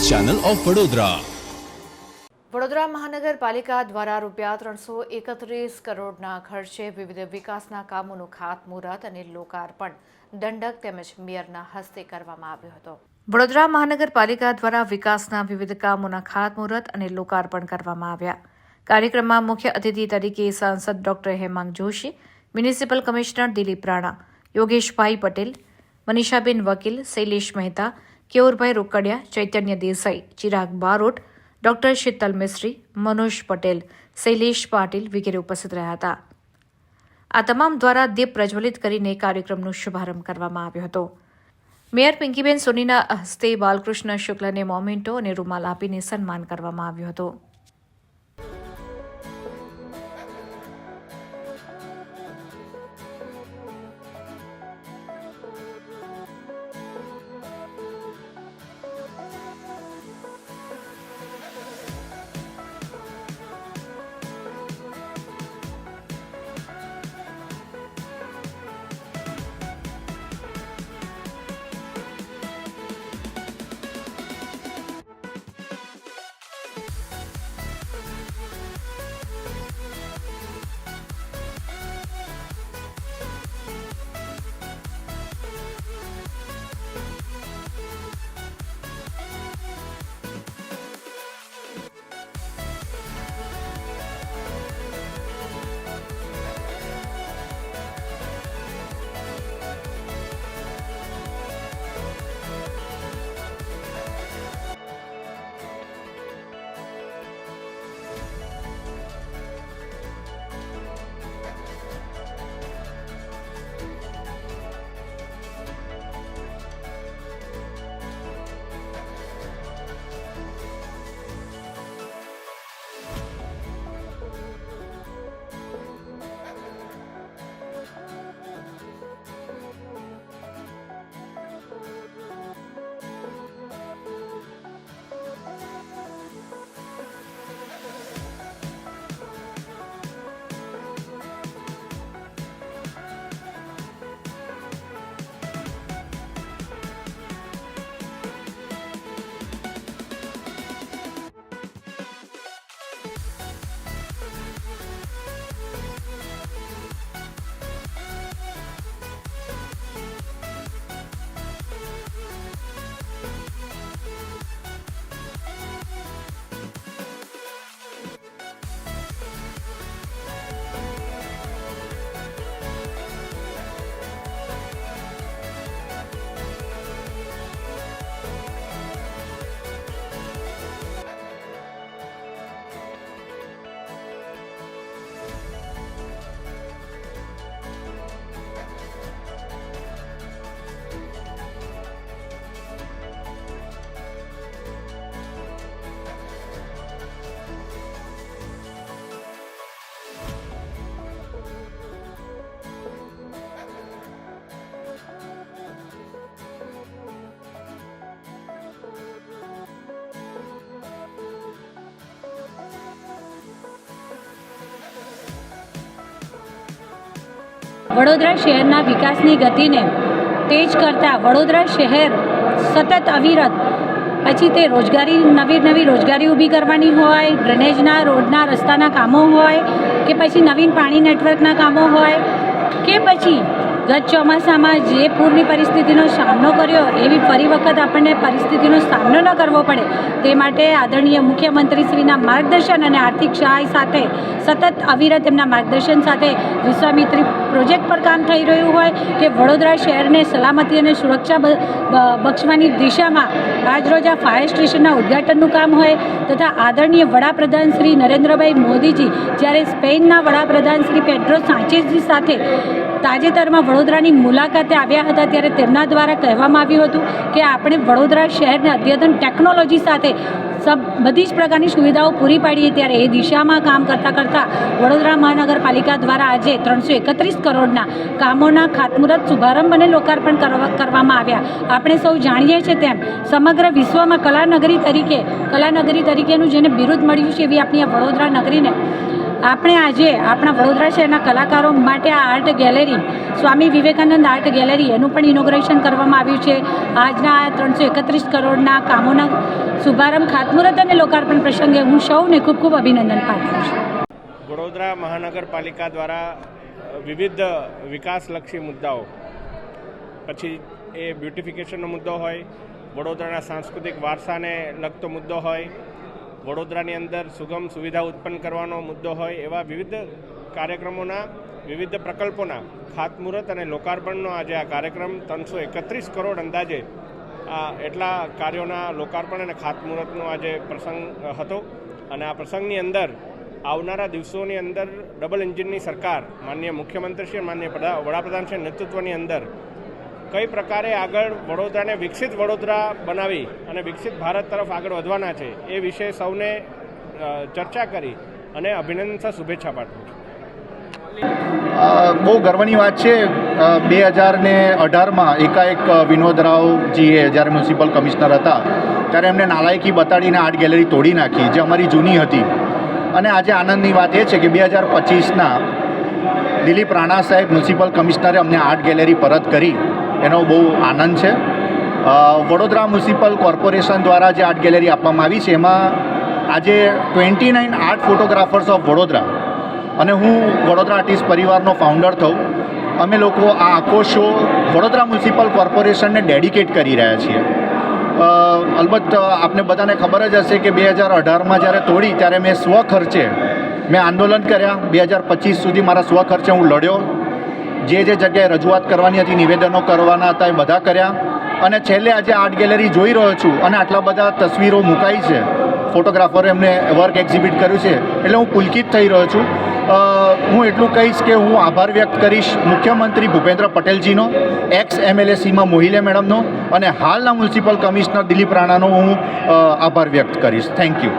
Channel of Vadodara. Vadodara મહાનગરપાલિકા દ્વારા ₹331 કરોડના ખર્ચે વિવિધ વિકાસના કામોનું ખાતમુહૂર્ત અને લોકાર્પણ દંડક તેમજ મેયરના હસ્તે કરવામાં આવ્યો હતો. વડોદરા મહાનગરપાલિકા દ્વારા વિકાસના વિવિધ કામોના ખાતમુહૂર્ત અને લોકાર્પણ કરવામાં આવ્યા. કાર્યક્રમમાં મુખ્ય અતિથિ તરીકે સાંસદ doctor Hemang Joshi, municipal commissioner Dilip Rana, Yogeshbhai Patel, Manishaben Vakil, Shailesh Mehta, Keyurbhai Rokadiya, Chaitanya Desai, Chirag Barot, doctor Shital Mistry, Manoj Patel, Shailesh Patil વગેરે ઉપસ્થિત રહ્યા હતા. આ તમામ દ્વારા દીપ પ્રજ્વલિત કરીને કાર્યક્રમનો શુભારંભ કરવામાં આવ્યો હતો. મેયર પિંકીબેન સોનીના હસ્તે બાલકૃષ્ણ શુક્લને મોમેન્ટો અને રૂમાલ આપીને સન્માન કરવામાં આવ્યું હતું. વડોદરા શહેરના વિકાસની ગતિને તેજ કરતા વડોદરા શહેર સતત અવિરત પછી તે નવી રોજગારી ઊભી કરવાની હોય, ડ્રેનેજના રોડના રસ્તાના કામો હોય કે પછી નવીન પાણી નેટવર્કના કામો હોય કે પછી ગત ચોમાસામાં જે પૂરની પરિસ્થિતિનો સામનો કર્યો એવી ફરી વખત આપણને પરિસ્થિતિનો સામનો ન કરવો પડે તે માટે આદરણીય મુખ્યમંત્રીશ્રીના માર્ગદર્શન અને આર્થિક સહાય સાથે સતત અવિરત એમના માર્ગદર્શન સાથે વિશ્વામિત્રી પ્રોજેક્ટ પર કામ થઈ રહ્યું હોય કે વડોદરા શહેરને સલામતી અને સુરક્ષા બક્ષવાની દિશામાં આજરોજ આ ફાયર સ્ટેશનના ઉદ્ઘાટનનું કામ હોય તથા આદરણીય વડાપ્રધાન શ્રી નરેન્દ્રભાઈ મોદીજી જ્યારે સ્પેનના વડાપ્રધાન શ્રી પેડ્રો સાંચેઝજી સાથે તાજેતરમાં વડોદરાની મુલાકાતે આવ્યા હતા ત્યારે તેમના દ્વારા કહેવામાં આવ્યું હતું કે આપણે વડોદરા શહેરને અદ્યતન ટેકનોલોજી સાથે બધી જ પ્રકારની સુવિધાઓ પૂરી પાડીએ ત્યારે એ દિશામાં કામ કરતાં વડોદરા મહાનગરપાલિકા દ્વારા આજે 331 કરોડના કામોના ખાતમુહૂર્ત, શુભારંભ અને લોકાર્પણ કરવામાં આવ્યા. આપણે સૌ જાણીએ છીએ તેમ સમગ્ર વિશ્વમાં કલાનગરી તરીકેનું જેને બિરુદ મળ્યું છે એવી આપણી આ વડોદરા નગરીને આપણે આજે આપણા વડોદરા શહેરના કલાકારો માટે આ art gallery Swami Vivekananda art gallery એનું પણ ઇનોગ્રેશન કરવામાં આવ્યું છે. આજના 331 કરોડના કામોના શુભારંભ, ખાતમુહૂર્ત અને લોકાર્પણ પ્રસંગે હું સૌને ખૂબ ખૂબ અભિનંદન પાઠવું છું. વડોદરા મહાનગરપાલિકા દ્વારા વિવિધ વિકાસલક્ષી મુદ્દાઓ, પછી એ બ્યુટિફિકેશનનો મુદ્દો હોય, વડોદરાના સાંસ્કૃતિક વારસાને લગતો મુદ્દો હોય, વડોદરાની અંદર સુગમ સુવિધા ઉત્પન્ન કરવાનો મુદ્દો હોય, એવા વિવિધ કાર્યક્રમોના, વિવિધ પ્રકલ્પોના ખાતમુહૂર્ત અને લોકાર્પણનો આજે આ કાર્યક્રમ 331 કરોડ અંદાજે એટલા કાર્યોના લોકાર્પણ અને ખાતમુહૂર્તનો આજે પ્રસંગ હતો. અને આ પ્રસંગની અંદર આવનારા દિવસોની અંદર ડબલ એન્જિનની સરકાર, માનનીય મુખ્યમંત્રીશ્રી, માનનીય વડાપ્રધાનશ્રી નેતૃત્વની અંદર કઈ પ્રકારે આગળ વડોદરાને વિકસિત વડોદરા બનાવી અને વિકસિત ભારત તરફ આગળ વધવાના છે એ વિશે સૌને ચર્ચા કરી અને અભિનંદન, શુભેચ્છા પાઠવું છું. બહુ ગર્વની વાત છે. 2018માં એકાએક વિનોદ રાવજીએ જ્યારે મ્યુનિસિપલ કમિશનર હતા ત્યારે એમને નાલાયકી બતાડીને આર્ટ ગેલેરી તોડી નાખી, જે અમારી જૂની હતી. અને આજે આનંદની વાત એ છે કે 2025ના દિલીપ રાણા સાહેબ મ્યુનિસિપલ કમિશનરે અમને આર્ટ ગેલેરી પરત કરી, એનો બહુ આનંદ છે. વડોદરા મ્યુનિસિપલ કોર્પોરેશન દ્વારા જે આર્ટ ગેલેરી આપવામાં આવી છે એમાં આજે 29 આર્ટ ફોટોગ્રાફર્સ ઓફ વડોદરા, અને હું વડોદરા આર્ટિસ્ટ પરિવારનો ફાઉન્ડર થઉં, અમે લોકો આ આખો શો વડોદરા મ્યુનિસિપલ કોર્પોરેશનને ડેડિકેટ કરી રહ્યા છીએ. અલબત્ત આપને બધાને ખબર જ હશે કે 2018માં જ્યારે તોડી ત્યારે મેં સ્વખર્ચે મેં આંદોલન કર્યા. 2025 સુધી મારા સ્વખર્ચે હું લડ્યો. જે જગ્યાએ રજૂઆત કરવાની હતી, નિવેદનો કરવાના હતા, એ બધા કર્યા. અને છેલ્લે આજે આર્ટ ગેલેરી જોઈ રહ્યો છું અને આટલા બધા તસવીરો મુકાઈ છે, ફોટોગ્રાફરે એમને વર્ક એક્ઝિબિટ કર્યું છે, એટલે હું પુલકિત થઈ રહ્યો છું. હું એટલું કહીશ કે હું આભાર વ્યક્ત કરીશ મુખ્યમંત્રી ભૂપેન્દ્ર પટેલજીનો, એક્સ MLA સીમા મોહિલે મેડમનો અને હાલના મ્યુનિસિપલ કમિશનર દિલીપ રાણાનો હું આભાર વ્યક્ત કરીશ. Thank you.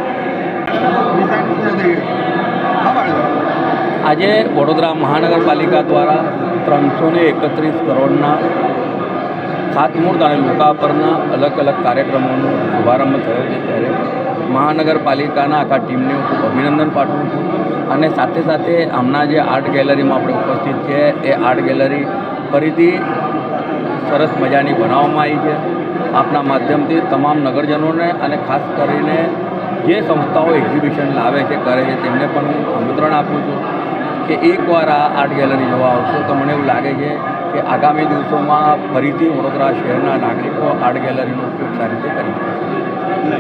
આજે વડોદરા મહાનગરપાલિકા દ્વારા 331 કરોડના ખાતમુહૂર્ત અને લોકાર્પણના અલગ અલગ કાર્યક્રમોનો શુભારંભ થયો છે, ત્યારે મહાનગરપાલિકાના આખા ટીમને હું ખૂબ અભિનંદન પાઠવું છું. અને સાથે સાથે હમણાં જે આર્ટ ગેલેરીમાં આપણે ઉપસ્થિત છે એ આર્ટ ગેલેરી ફરીથી સરસ મજાની બનાવવામાં આવી છે. આપના માધ્યમથી તમામ નગરજનોને અને ખાસ કરીને જે સંસ્થાઓ એક્ઝિબિશન લાવે છે, કરે છે, તેમને પણ હું આમંત્રણ આપું છું કે એકવાર આ આર્ટ ગેલેરી જોવા આવશો તો મને એવું લાગે છે કે આગામી દિવસોમાં ફરીથી વડોદરા શહેરના નાગરિકો આર્ટ ગેલેરીનો ઉપયોગ સારી રીતે કરી શકશે.